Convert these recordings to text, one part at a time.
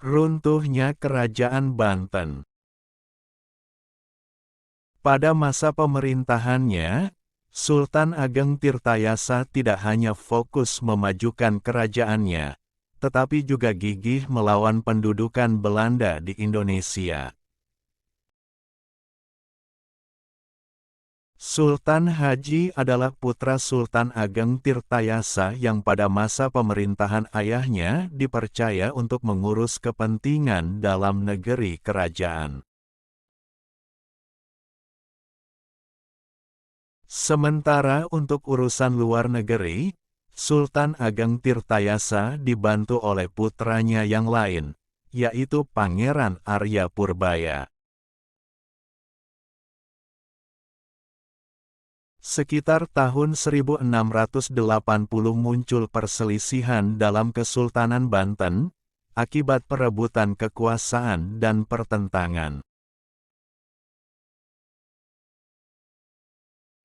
Runtuhnya Kerajaan Banten. Pada masa pemerintahannya, Sultan Ageng Tirtayasa tidak hanya fokus memajukan kerajaannya, tetapi juga gigih melawan pendudukan Belanda di Indonesia. Sultan Haji adalah putra Sultan Ageng Tirtayasa yang pada masa pemerintahan ayahnya dipercaya untuk mengurus kepentingan dalam negeri kerajaan. Sementara untuk urusan luar negeri, Sultan Ageng Tirtayasa dibantu oleh putranya yang lain, yaitu Pangeran Arya Purbaya. Sekitar tahun 1680 muncul perselisihan dalam Kesultanan Banten, akibat perebutan kekuasaan dan pertentangan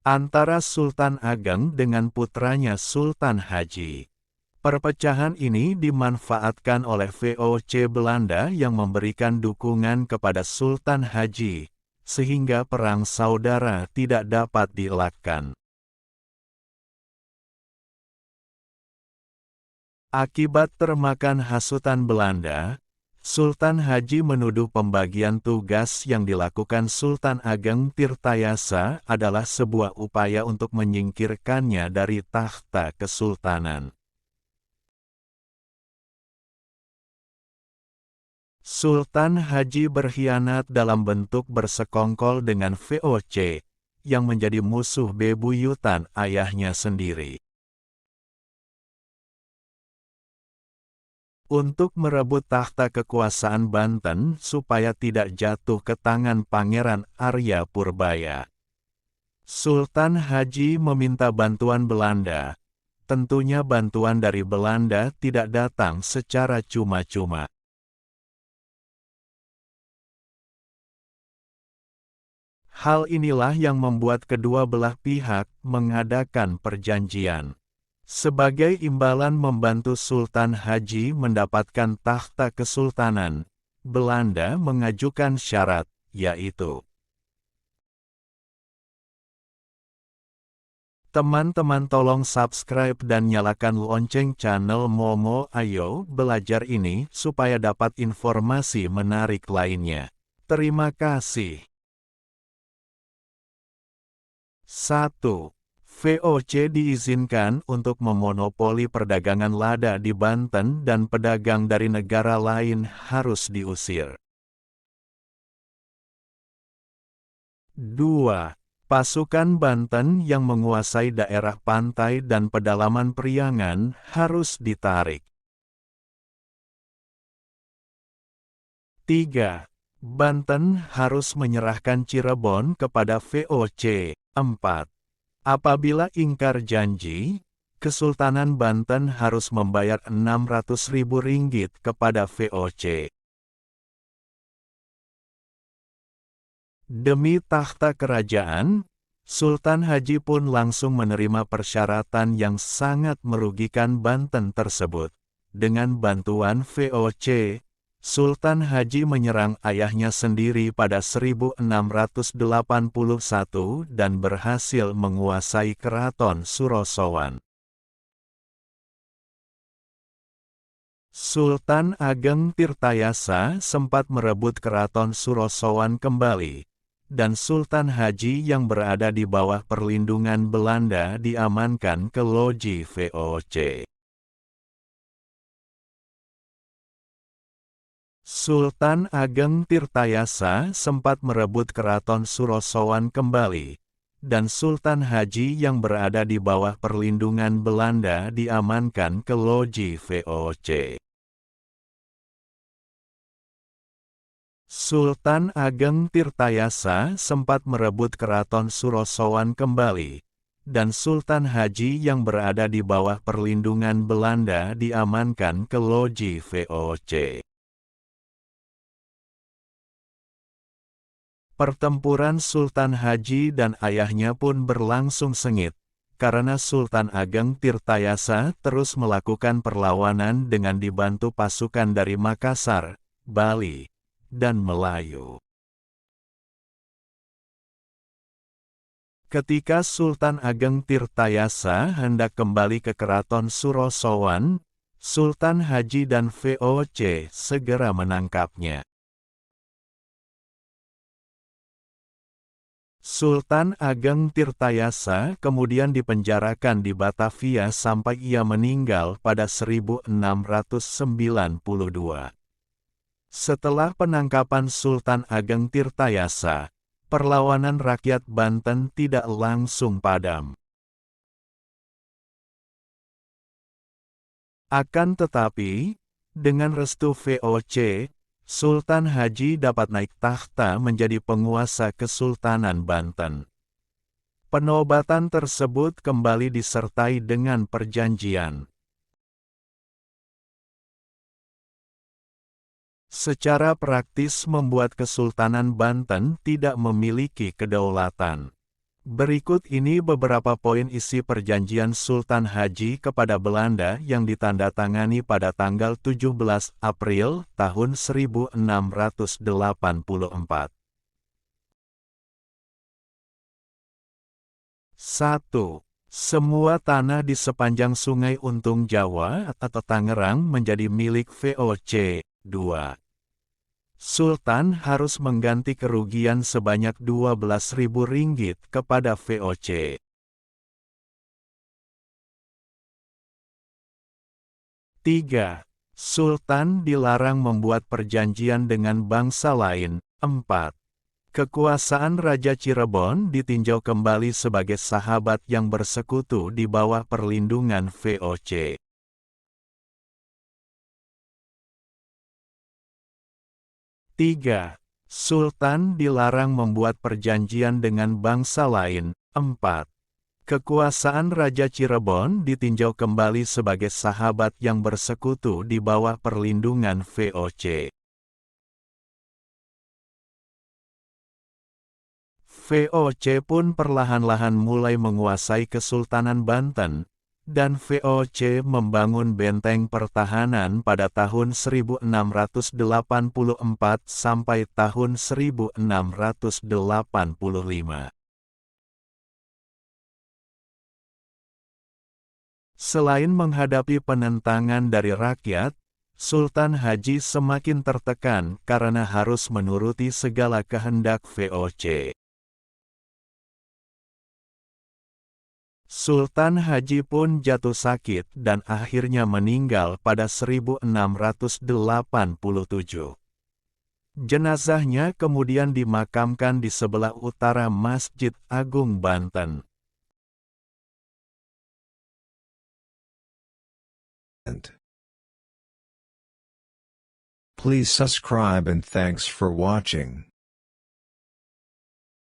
antara Sultan Ageng dengan putranya Sultan Haji. Perpecahan ini dimanfaatkan oleh VOC Belanda yang memberikan dukungan kepada Sultan Haji, sehingga perang saudara tidak dapat dielakkan. Akibat termakan hasutan Belanda, Sultan Haji menuduh pembagian tugas yang dilakukan Sultan Ageng Tirtayasa adalah sebuah upaya untuk menyingkirkannya dari takhta kesultanan. Sultan Haji berkhianat dalam bentuk bersekongkol dengan VOC, yang menjadi musuh bebuyutan ayahnya sendiri. Untuk merebut takhta kekuasaan Banten supaya tidak jatuh ke tangan Pangeran Arya Purbaya, Sultan Haji meminta bantuan Belanda. Tentunya bantuan dari Belanda tidak datang secara cuma-cuma. Hal inilah yang membuat kedua belah pihak mengadakan perjanjian. Sebagai imbalan membantu Sultan Haji mendapatkan takhta kesultanan, Belanda mengajukan syarat, yaitu teman-teman tolong subscribe dan nyalakan lonceng channel Momo Ayo Belajar ini supaya dapat informasi menarik lainnya. Terima kasih. 1. VOC diizinkan untuk memonopoli perdagangan lada di Banten dan pedagang dari negara lain harus diusir. 2. Pasukan Banten yang menguasai daerah pantai dan pedalaman Priangan harus ditarik. 3. Banten harus menyerahkan Cirebon kepada VOC. 4. Apabila ingkar janji, Kesultanan Banten harus membayar Rp600.000 kepada VOC. Demi takhta kerajaan, Sultan Haji pun langsung menerima persyaratan yang sangat merugikan Banten tersebut. Dengan bantuan VOC, Sultan Haji menyerang ayahnya sendiri pada 1681 dan berhasil menguasai Keraton Surosowan. Sultan Ageng Tirtayasa sempat merebut Keraton Surosowan kembali, dan Sultan Haji yang berada di bawah perlindungan Belanda diamankan ke loji VOC. Sultan Ageng Tirtayasa sempat merebut Keraton Surosowan kembali, dan Sultan Haji yang berada di bawah perlindungan Belanda diamankan ke loji VOC. Sultan Ageng Tirtayasa sempat merebut Keraton Surosowan kembali, dan Sultan Haji yang berada di bawah perlindungan Belanda diamankan ke loji VOC. Pertempuran Sultan Haji dan ayahnya pun berlangsung sengit, karena Sultan Ageng Tirtayasa terus melakukan perlawanan dengan dibantu pasukan dari Makassar, Bali, dan Melayu. Ketika Sultan Ageng Tirtayasa hendak kembali ke Keraton Surosowan, Sultan Haji dan VOC segera menangkapnya. Sultan Ageng Tirtayasa kemudian dipenjarakan di Batavia sampai ia meninggal pada 1692. Setelah penangkapan Sultan Ageng Tirtayasa, perlawanan rakyat Banten tidak langsung padam. Akan tetapi, dengan restu VOC, Sultan Haji dapat naik tahta menjadi penguasa Kesultanan Banten. Penobatan tersebut kembali disertai dengan perjanjian. Secara praktis membuat Kesultanan Banten tidak memiliki kedaulatan. Berikut ini beberapa poin isi perjanjian Sultan Haji kepada Belanda yang ditandatangani pada tanggal 17 April tahun 1684. 1. Semua tanah di sepanjang Sungai Untung Jawa atau Tangerang menjadi milik VOC. 2. Sultan harus mengganti kerugian sebanyak 12.000 ringgit kepada VOC. 3. Sultan dilarang membuat perjanjian dengan bangsa lain. 4. Kekuasaan Raja Cirebon ditinjau kembali sebagai sahabat yang bersekutu di bawah perlindungan VOC. 3. Sultan dilarang membuat perjanjian dengan bangsa lain. 4. Kekuasaan Raja Cirebon ditinjau kembali sebagai sahabat yang bersekutu di bawah perlindungan VOC. VOC pun perlahan-lahan mulai menguasai Kesultanan Banten, dan VOC membangun benteng pertahanan pada tahun 1684 sampai tahun 1685. Selain menghadapi penentangan dari rakyat, Sultan Haji semakin tertekan karena harus menuruti segala kehendak VOC. Sultan Haji pun jatuh sakit dan akhirnya meninggal pada 1687. Jenazahnya kemudian dimakamkan di sebelah utara Masjid Agung Banten. Please subscribe and thanks for watching.